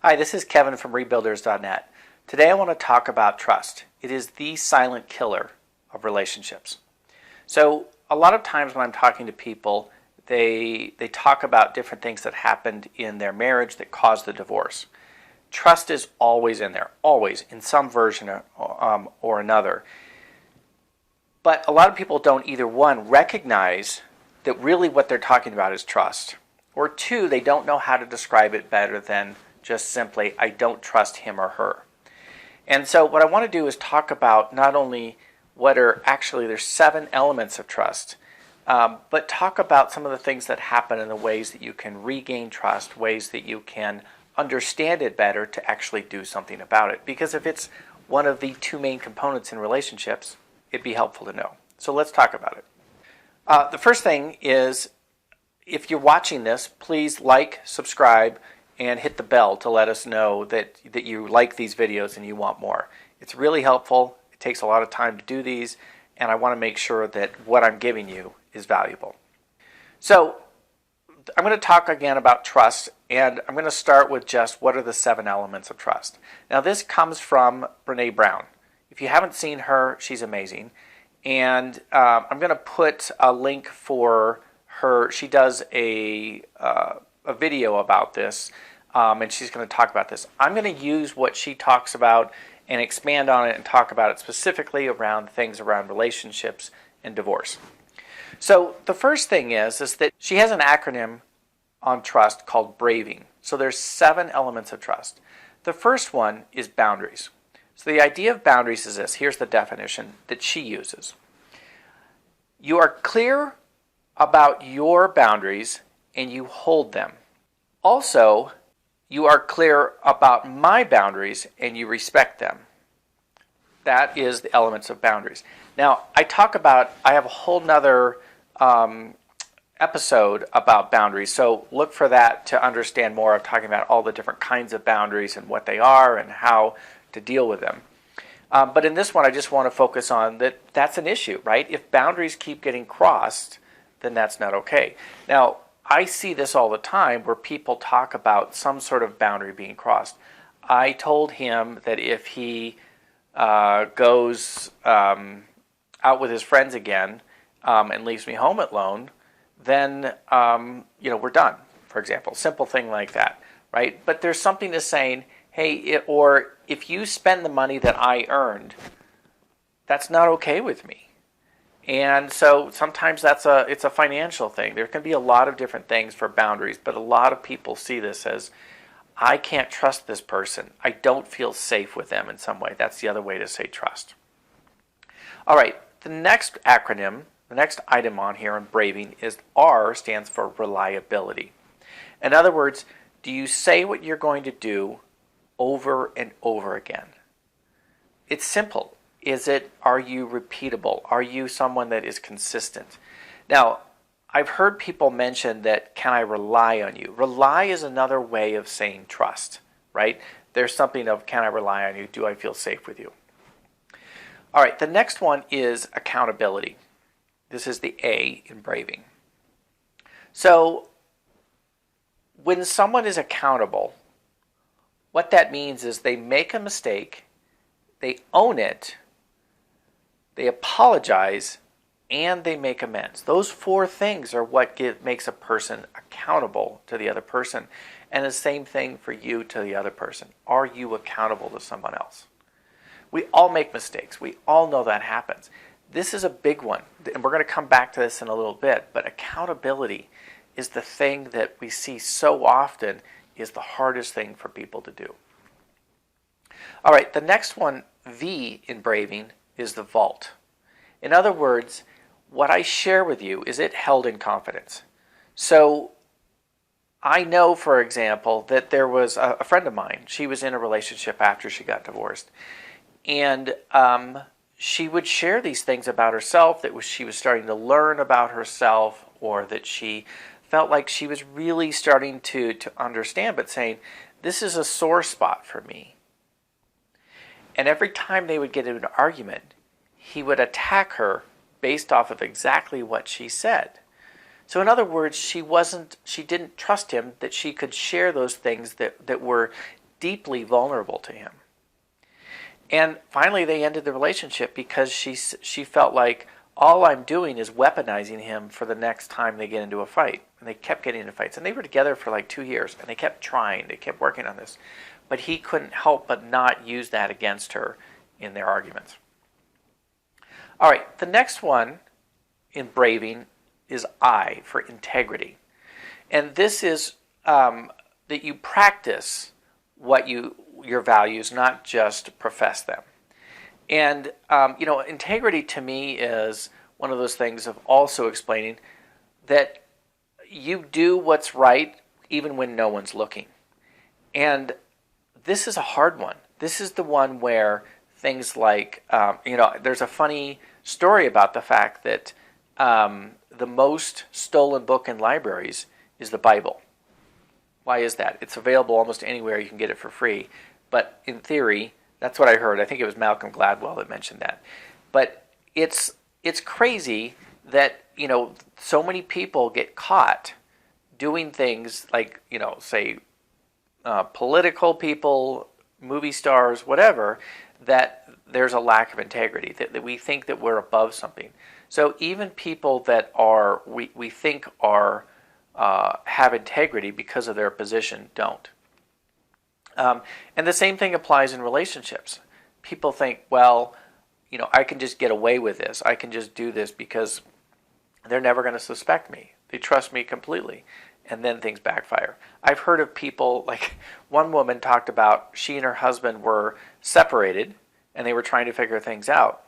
Hi, this is Kevin from Rebuilders.net. Today I want to talk about trust. It is the silent killer of relationships. So a lot of times when I'm talking to people, they talk about different things that happened in their marriage that caused the divorce. Trust is always in there, always, in some version or another. But a lot of people don't either, one, recognize that really what they're talking about is trust, or two, they don't know how to describe it better than just simply, I don't trust him or her. And so what I want to do is talk about not only what are actually, there's 7 elements of trust, but talk about some of the things that happen and the ways that you can regain trust, ways that you can understand it better to actually do something about it. Because if it's one of the 2 main components in relationships, it'd be helpful to know. So let's talk about it. The first thing is, if you're watching this, please like, subscribe, and hit the bell to let us know that you like these videos and you want more. It's really helpful. It takes a lot of time to do these, and I want to make sure that what I'm giving you is valuable. So I'm going to talk again about trust, and I'm going to start with just what are the 7 elements of trust. Now this comes from Brené Brown. If you haven't seen her, she's amazing. And I'm going to put a link for her. She does a video about this, and she's going to talk about this. I'm going to use what she talks about and expand on it and talk about it specifically around things around relationships and divorce. So the first thing is that she has an acronym on trust called BRAVing. So there's 7 elements of trust. The first one is boundaries. So the idea of boundaries is this. Here's the definition that she uses. You are clear about your boundaries and you hold them. Also, you are clear about my boundaries and you respect them. That is the elements of boundaries. Now, I have a whole nother episode about boundaries, so look for that to understand more of talking about all the different kinds of boundaries and what they are and how to deal with them. But in this one, I just want to focus on that's an issue, right? If boundaries keep getting crossed, then that's not okay. Now, I see this all the time where people talk about some sort of boundary being crossed. I told him that if he goes out with his friends again and leaves me home alone, then we're done, for example. Simple thing like that, right? But there's something to saying, hey, or if you spend the money that I earned, that's not okay with me. And so sometimes it's a financial thing. There can be a lot of different things for boundaries, but a lot of people see this as, I can't trust this person. I don't feel safe with them in some way. That's the other way to say trust. All right, the next acronym, the next item on here in BRAVing is R, stands for reliability. In other words, do you say what you're going to do over and over again? It's simple. Are you repeatable? Are you someone that is consistent? Now, I've heard people mention that, can I rely on you? Rely is another way of saying trust, right? There's something of, can I rely on you? Do I feel safe with you? All right, the next one is accountability. This is the A in BRAVing. So, when someone is accountable, what that means is they make a mistake, they own it, they apologize, and they make amends. Those 4 things are what makes a person accountable to the other person. And the same thing for you to the other person. Are you accountable to someone else? We all make mistakes. We all know that happens. This is a big one, and we're going to come back to this in a little bit, but accountability is the thing that we see so often is the hardest thing for people to do. All right, the next one, V in BRAVing, is the vault. In other words, what I share with you, is it held in confidence? So I know, for example, that there was a friend of mine. She was in a relationship after she got divorced. And she would share these things about herself, she was starting to learn about herself, or that she felt like she was really starting to understand, but saying, this is a sore spot for me. And every time they would get into an argument, he would attack her based off of exactly what she said. So in other words, she didn't trust him that she could share those things that were deeply vulnerable to him. And finally, they ended the relationship because she felt like all I'm doing is weaponizing him for the next time they get into a fight. And they kept getting into fights. And they were together for like 2 years. And they kept trying. They kept working on this. But he couldn't help but not use that against her in their arguments. All right, the next one in braving is I, for integrity. And this is that you practice your values, not just profess them. And, integrity to me is one of those things of also explaining that you do what's right even when no one's looking. And this is a hard one. This is the one where things like, there's a funny story about the fact that the most stolen book in libraries is the Bible. Why is that? It's available almost anywhere. You can get it for free. But in theory, that's what I heard. I think it was Malcolm Gladwell that mentioned that. But it's crazy that, so many people get caught doing things like, say, political people, movie stars, whatever, that there's a lack of integrity, that we think that we're above something. So even people that we think are have integrity because of their position don't. And the same thing applies in relationships. People think, well, I can just get away with this. I can just do this because they're never going to suspect me. They trust me completely. And then things backfire. I've heard of people, like one woman talked about she and her husband were separated and they were trying to figure things out.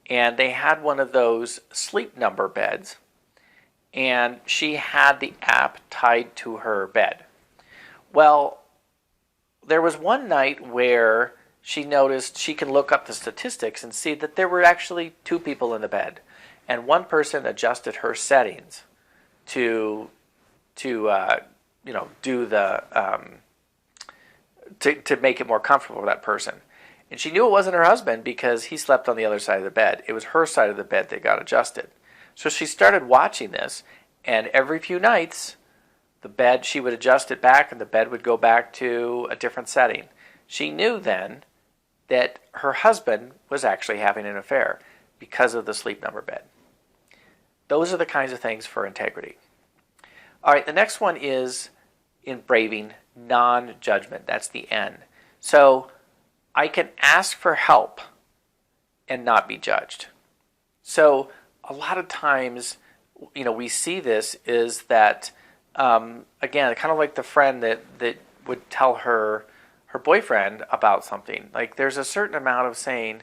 And they had one of those sleep number beds, and she had the app tied to her bed. Well, there was one night where she noticed she could look up the statistics and see that there were actually 2 people in the bed, and one person adjusted her settings to do the to make it more comfortable for that person. And she knew it wasn't her husband because he slept on the other side of the bed. It was her side of the bed that got adjusted. So she started watching this, and every few nights, the bed, she would adjust it back, and the bed would go back to a different setting. She knew then that her husband was actually having an affair because of the sleep number bed. Those are the kinds of things for integrity. All right, the next one is Engraving Non-Judgment. That's the N. So I can ask for help and not be judged. So a lot of times, we see this is that, again, kind of like the friend that would tell her boyfriend about something. Like there's a certain amount of saying,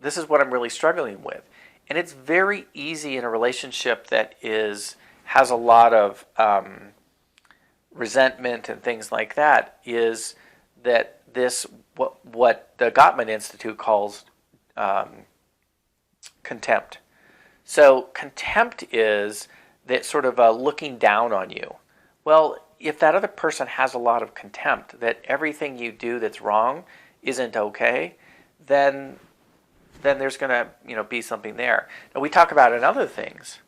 this is what I'm really struggling with. And it's very easy in a relationship that has a lot of resentment and things like that, is that this, what the Gottman Institute calls contempt. So contempt is that sort of looking down on you. Well, if that other person has a lot of contempt, that everything you do that's wrong isn't okay, then there's going to be something there. Now we talk about it in other things.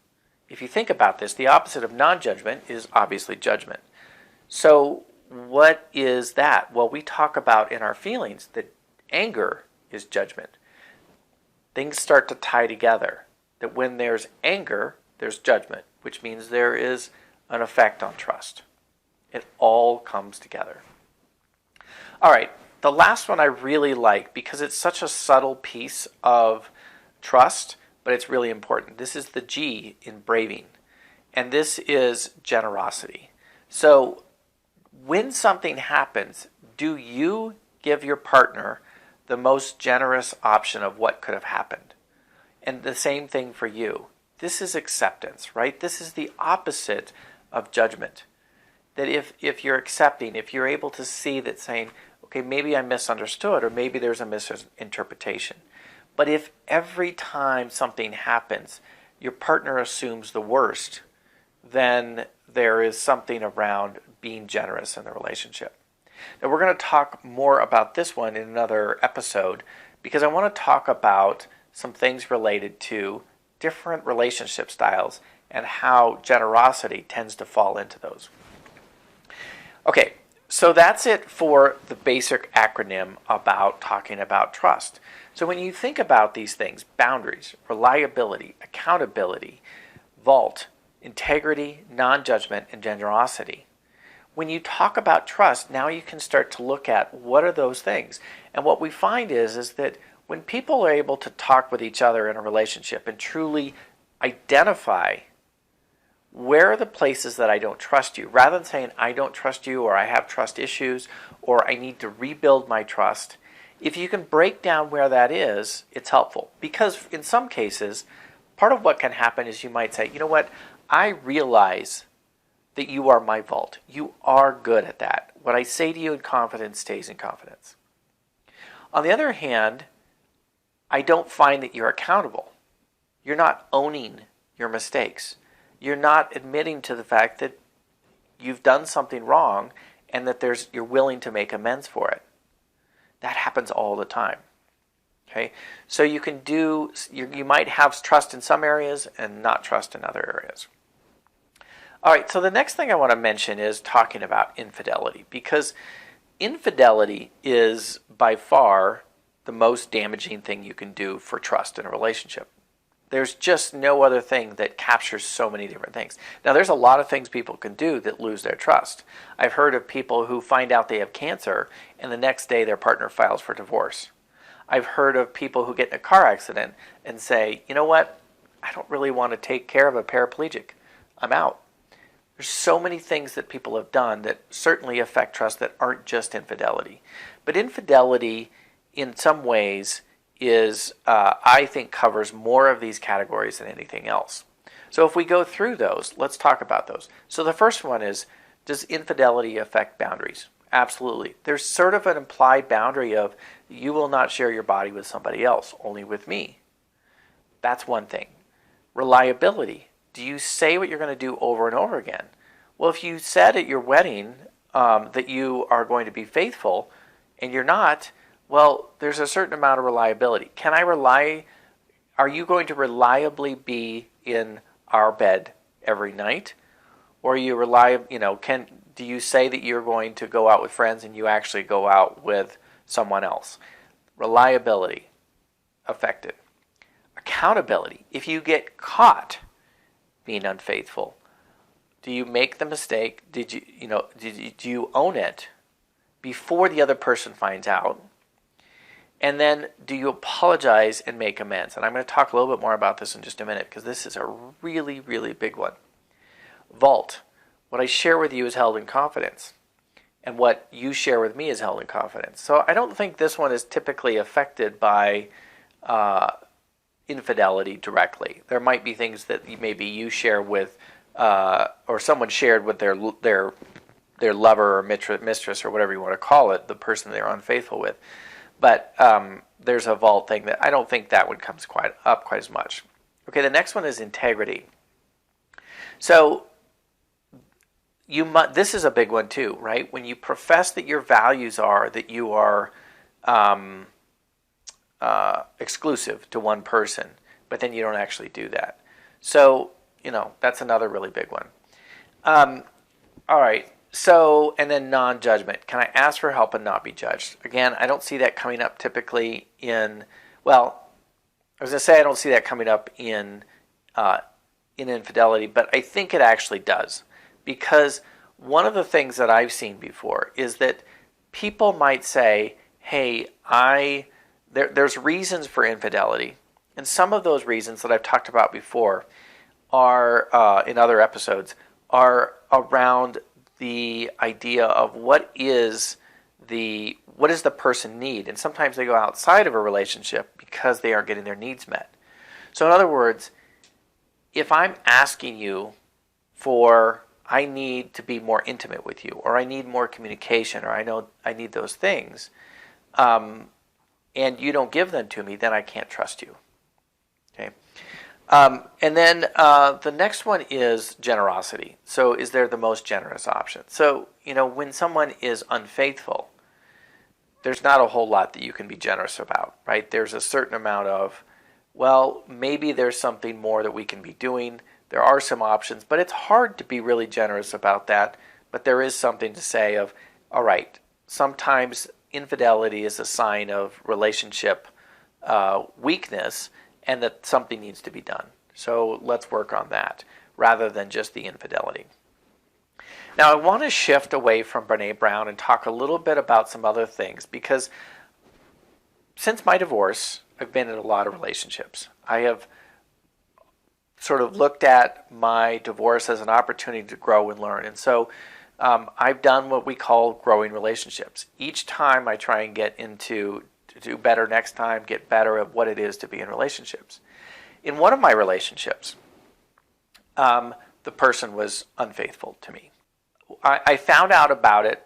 If you think about this, the opposite of non-judgment is obviously judgment. So what is that? Well, we talk about in our feelings that anger is judgment. Things start to tie together. That when there's anger, there's judgment, which means there is an effect on trust. It all comes together. All right, the last one I really like because it's such a subtle piece of trust, but it's really important. This is the G in braving, and this is generosity. So when something happens, do you give your partner the most generous option of what could have happened? And the same thing for you. This is acceptance, right? This is the opposite of judgment. That if you're accepting, if you're able to see that saying, okay, maybe I misunderstood, or maybe there's a misinterpretation. But if every time something happens, your partner assumes the worst, then there is something around being generous in the relationship. Now we're going to talk more about this one in another episode because I want to talk about some things related to different relationship styles and how generosity tends to fall into those. Okay, so that's it for the basic acronym about talking about trust. So when you think about these things, boundaries, reliability, accountability, vault, integrity, non-judgment, and generosity, when you talk about trust, now you can start to look at what are those things. And what we find is that when people are able to talk with each other in a relationship and truly identify where are the places that I don't trust you, rather than saying I don't trust you or I have trust issues or I need to rebuild my trust, if you can break down where that is, it's helpful. Because in some cases, part of what can happen is you might say, you know what, I realize that you are my vault. You are good at that. What I say to you in confidence stays in confidence. On the other hand, I don't find that you're accountable. You're not owning your mistakes. You're not admitting to the fact that you've done something wrong and that you're willing to make amends for it. That happens all the time. Okay, so you might have trust in some areas and not trust in other areas. All right, so the next thing I want to mention is talking about infidelity, because infidelity is by far the most damaging thing you can do for trust in a relationship. There's just no other thing that captures so many different things. Now, there's a lot of things people can do that lose their trust. I've heard of people who find out they have cancer and the next day their partner files for divorce. I've heard of people who get in a car accident and say, you know what, I don't really want to take care of a paraplegic. I'm out. There's so many things that people have done that certainly affect trust that aren't just infidelity. But infidelity, in some ways, I think covers more of these categories than anything else. So if we go through those, let's talk about those. So the first one is, does infidelity affect boundaries? Absolutely. There's sort of an implied boundary of you will not share your body with somebody else, only with me. That's one thing. Reliability. Do you say what you're going to do over and over again? Well, if you said at your wedding that you are going to be faithful and you're not, well, there's a certain amount of reliability. Are you going to reliably be in our bed every night? Or are you do you say that you're going to go out with friends and you actually go out with someone else? Reliability affected. Accountability. If you get caught being unfaithful, do you make the mistake? Do you own it before the other person finds out? And then do you apologize and make amends? And I'm going to talk a little bit more about this in just a minute because this is a really, really big one. Vault. What I share with you is held in confidence. And what you share with me is held in confidence. So I don't think this one is typically affected by infidelity directly. There might be things that maybe you share with, or someone shared with their lover or mistress or whatever you want to call it, the person they're unfaithful with. But there's a vault thing that I don't think that one comes quite as much. Okay, the next one is integrity. So this is a big one too, right? When you profess that your values are that you are exclusive to one person, but then you don't actually do that. So, that's another really big one. All right. So, and then non-judgment. Can I ask for help and not be judged? Again, I don't see that coming up typically I don't see that coming up in infidelity, but I think it actually does. Because one of the things that I've seen before is that people might say, hey, there's reasons for infidelity. And some of those reasons that I've talked about before are, in other episodes, are around the idea of what does the person need? And sometimes they go outside of a relationship because they aren't getting their needs met. So in other words, if I'm asking you I need to be more intimate with you, or I need more communication, or I know I need those things, and you don't give them to me, then I can't trust you. Okay. And then the next one is generosity. So is there the most generous option? So, when someone is unfaithful, there's not a whole lot that you can be generous about, right? There's a certain amount of, well, maybe there's something more that we can be doing. There are some options, but it's hard to be really generous about that but there is something to say of, all right, sometimes infidelity is a sign of relationship weakness and that something needs to be done. So let's work on that rather than just the infidelity. Now, I want to shift away from Brené Brown and talk a little bit about some other things, because since my divorce, I've been in a lot of relationships. I have sort of looked at my divorce as an opportunity to grow and learn. And so I've done what we call growing relationships. Each time I try and get into to do better next time, get better at what it is to be in relationships. In one of my relationships, the person was unfaithful to me. I found out about it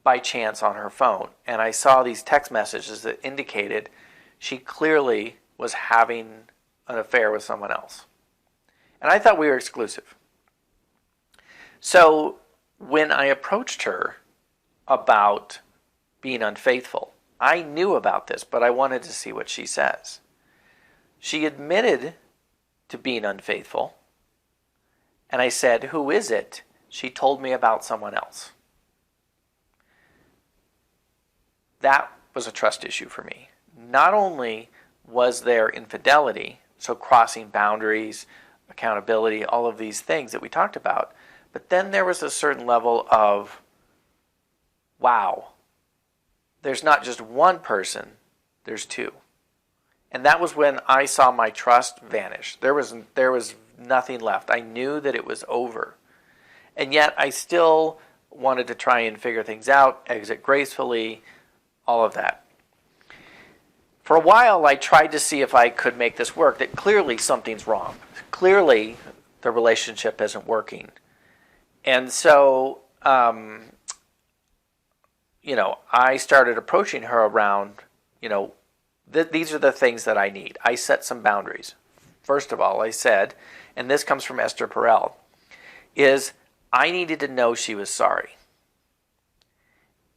by chance on her phone, and I saw these text messages that indicated she clearly was having an affair with someone else. And I thought we were exclusive. So when I approached her about being unfaithful, I knew about this, but I wanted to see what she says. She admitted to being unfaithful, and I said, "Who is it?" She told me about someone else. That was a trust issue for me. Not only was there infidelity, so crossing boundaries, accountability, all of these things that we talked about, but then there was a certain level of, wow, there's not just one person, there's two. And that was when I saw my trust vanish. There was nothing left. I knew that it was over. And yet I still wanted to try and figure things out, exit gracefully, all of that. For a while, I tried to see if I could make this work, that clearly something's wrong. Clearly, the relationship isn't working. And so, I started approaching her around, these are the things that I need. I set some boundaries. First of all, I said, and this comes from Esther Perel, is I needed to know she was sorry.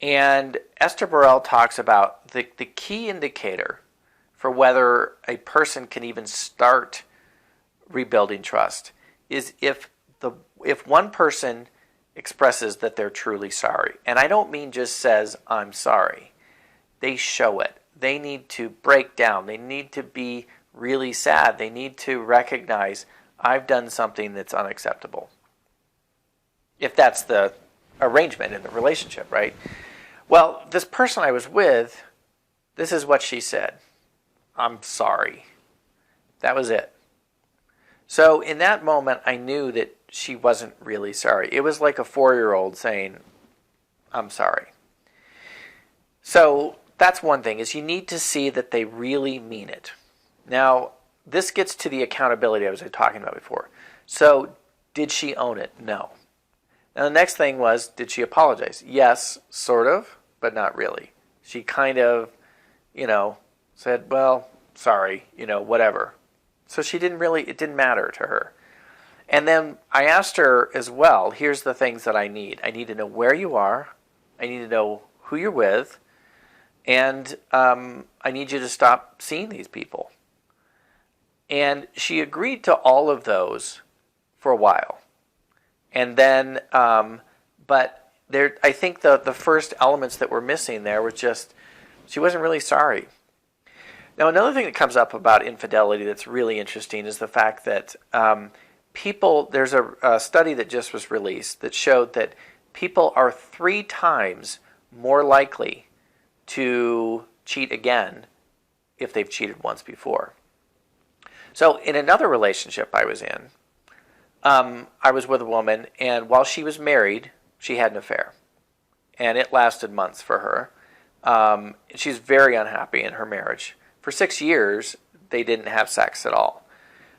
And Esther Perel talks about the key indicator for whether a person can even start rebuilding trust is if one person expresses that they're truly sorry. And I don't mean just says, "I'm sorry." They show it. They need to break down. They need to be really sad. They need to recognize, I've done something that's unacceptable. If that's the arrangement in the relationship, right? Well, this person I was with, this is what she said. "I'm sorry." That was it. So in that moment, I knew that she wasn't really sorry. It was like a 4-year-old saying, "I'm sorry." So that's one thing, is you need to see that they really mean it. Now, this gets to the accountability I was talking about before. So did she own it? No. Now the next thing was, did she apologize? Yes, sort of, but not really. She kind of, said, "Well, sorry, whatever." So it didn't matter to her. And then I asked her as well, here's the things that I need. I need to know where you are. I need to know who you're with. And I need you to stop seeing these people. And she agreed to all of those for a while. And then, but I think the first elements that were missing there were just, she wasn't really sorry. Now, another thing that comes up about infidelity that's really interesting is the fact that there's a study that just was released that showed that people are 3 times more likely to cheat again if they've cheated once before. So in another relationship I was in, I was with a woman, and while she was married, she had an affair. And it lasted months for her. She's very unhappy in her marriage. For 6 years, they didn't have sex at all.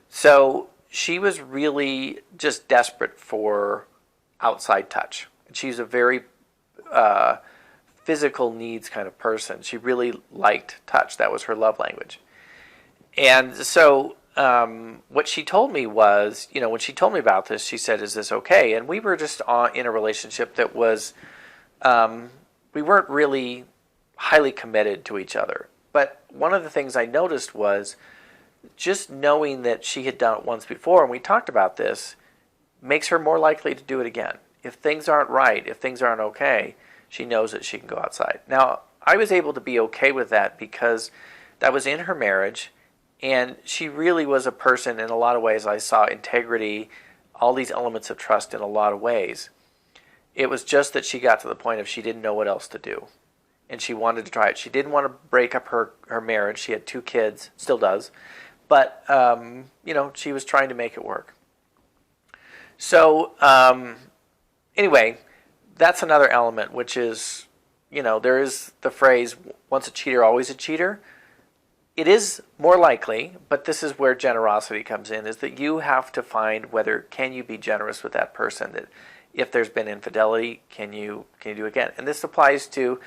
So she was really just desperate for outside touch. She's a very physical needs kind of person. She really liked touch. That was her love language. And so what she told me was, when she told me about this, she said, "Is this okay?" And we were just in a relationship that was, we weren't really highly committed to each other. But one of the things I noticed was just knowing that she had done it once before, and we talked about this, makes her more likely to do it again. if things aren't right, if things aren't okay, she knows that she can go outside. Now, I was able to be okay with that because that was in her marriage, and she really was a person in a lot of ways. I saw integrity, all these elements of trust in a lot of ways. It was just that she got to the point of she didn't know what else to do, and she wanted to try it. She didn't want to break up her marriage. She had 2 kids, still does, but she was trying to make it work. So anyway, that's another element, which is, there is the phrase, once a cheater, always a cheater. It is more likely, but this is where generosity comes in, is that you have to find can you be generous with that person, that if there's been infidelity, can you do again? And this applies to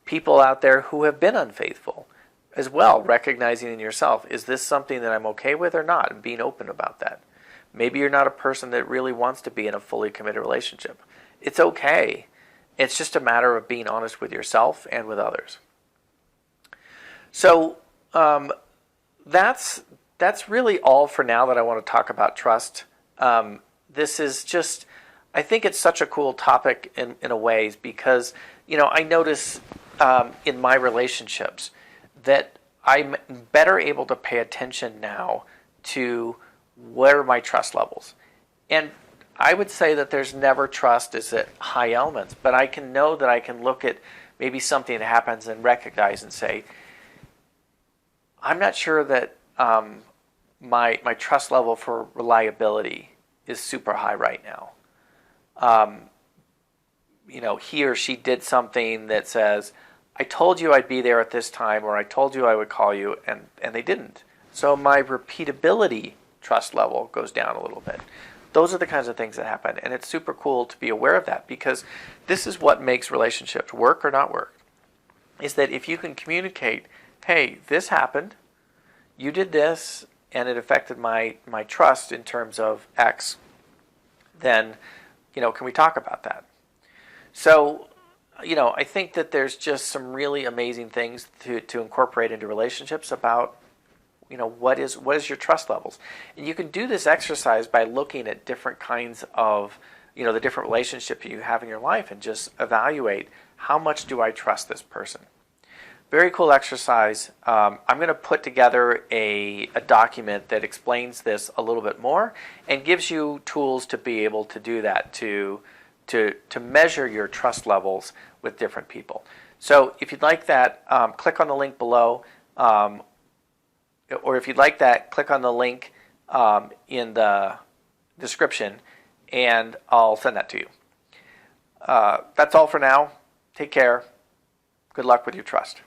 people out there who have been unfaithful as well, recognizing in yourself, is this something that I'm okay with or not, and being open about that. Maybe you're not a person that really wants to be in a fully committed relationship. It's okay. It's just a matter of being honest with yourself and with others. So that's really all for now that I want to talk about trust. This is just, I think it's such a cool topic in a ways because, I notice in my relationships that I'm better able to pay attention now to what are my trust levels. And I would say that there's never trust is at high elements, but I can know that I can look at maybe something that happens and recognize and say, I'm not sure that my trust level for reliability is super high right now. He or she did something that says, I told you I'd be there at this time, or I told you I would call you, and they didn't. So my repeatability trust level goes down a little bit. Those are the kinds of things that happen, and it's super cool to be aware of that, because this is what makes relationships work or not work, is that if you can communicate, hey, this happened, you did this, and it affected my trust in terms of X, then, can we talk about that? So, I think that there's just some really amazing things to incorporate into relationships about, what is your trust levels. And you can do this exercise by looking at different kinds of, the different relationships you have in your life and just evaluate, how much do I trust this person? Very cool exercise. I'm going to put together a document that explains this a little bit more and gives you tools to be able to do that, to measure your trust levels with different people. So if you'd like that, click on the link below, or if you'd like that, click on the link in the description, and I'll send that to you. That's all for now. Take care. Good luck with your trust.